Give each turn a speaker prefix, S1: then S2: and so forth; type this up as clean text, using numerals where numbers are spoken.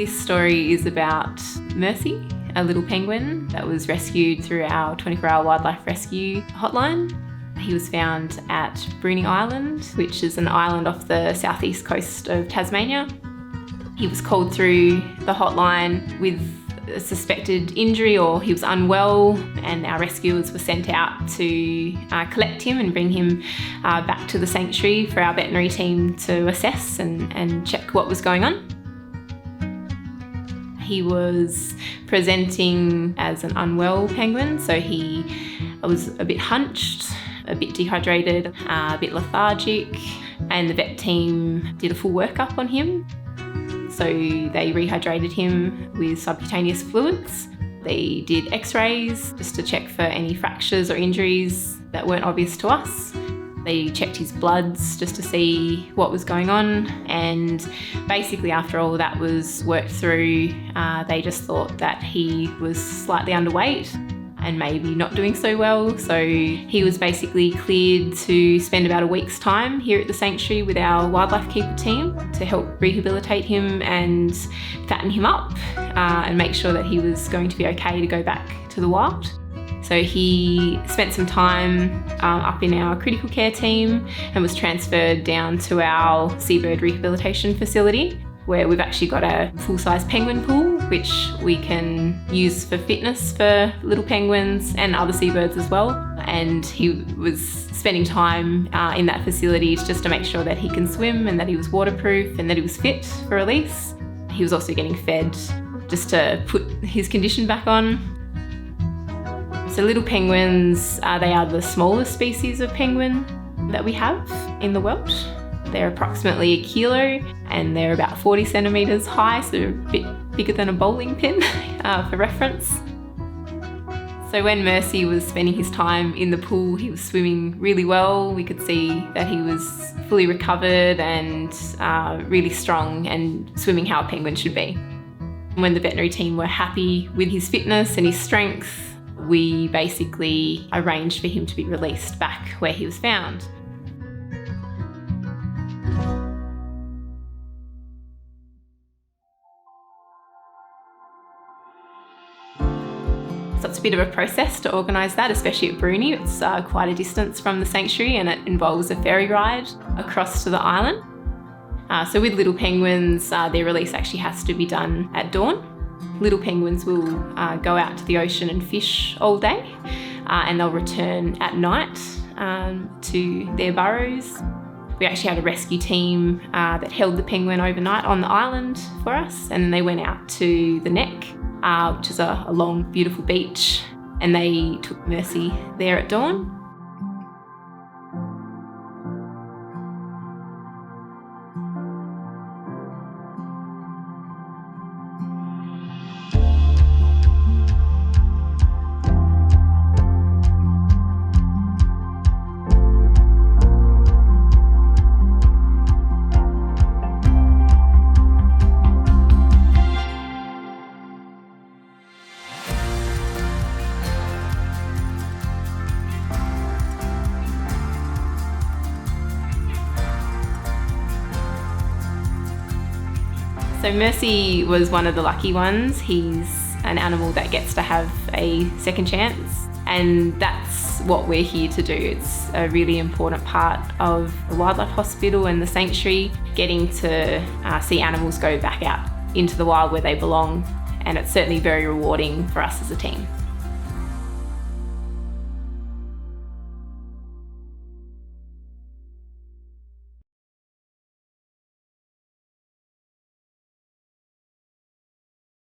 S1: This story is about Mercy, a little penguin that was rescued through our 24-hour wildlife rescue hotline. He was found at Bruny Island, which is an island off the southeast coast of Tasmania. He was called through the hotline with a suspected injury, or he was unwell, and our rescuers were sent out to collect him and bring him back to the sanctuary for our veterinary team to assess and check what was going on. He was presenting as an unwell penguin, so he was a bit hunched, a bit dehydrated, a bit lethargic, and the vet team did a full workup on him. So they rehydrated him with subcutaneous fluids. They did x-rays just to check for any fractures or injuries that weren't obvious to us. They checked his bloods just to see what was going on, and basically after all of that was worked through, they just thought that he was slightly underweight and maybe not doing so well. So he was basically cleared to spend about a week's time here at the sanctuary with our wildlife keeper team to help rehabilitate him and fatten him up and make sure that he was going to be okay to go back to the wild. So he spent some time up in our critical care team and was transferred down to our seabird rehabilitation facility, where we've actually got a full-size penguin pool, which we can use for fitness for little penguins and other seabirds as well. And he was spending time in that facility just to make sure that he can swim and that he was waterproof and that he was fit for release. He was also getting fed just to put his condition back on. So little penguins, they are the smallest species of penguin that we have in the world. They're approximately 1 kilo and they're about 40 centimetres high, so they're a bit bigger than a bowling pin for reference. So when Mercy was spending his time in the pool, he was swimming really well. We could see that he was fully recovered and really strong and swimming how a penguin should be. When the veterinary team were happy with his fitness and his strength, we basically arranged for him to be released back where he was found. So it's a bit of a process to organise that, especially at Bruny. It's quite a distance from the sanctuary and it involves a ferry ride across to the island. So with little penguins, their release actually has to be done at dawn. Little penguins will go out to the ocean and fish all day, and they'll return at night to their burrows. We actually had a rescue team that held the penguin overnight on the island for us, and they went out to the Neck, which is a long, beautiful beach, and they took Mercy there at dawn. So Mercy was one of the lucky ones. He's an animal that gets to have a second chance, and that's what we're here to do. It's a really important part of the wildlife hospital and the sanctuary, getting to see animals go back out into the wild where they belong, and it's certainly very rewarding for us as a team.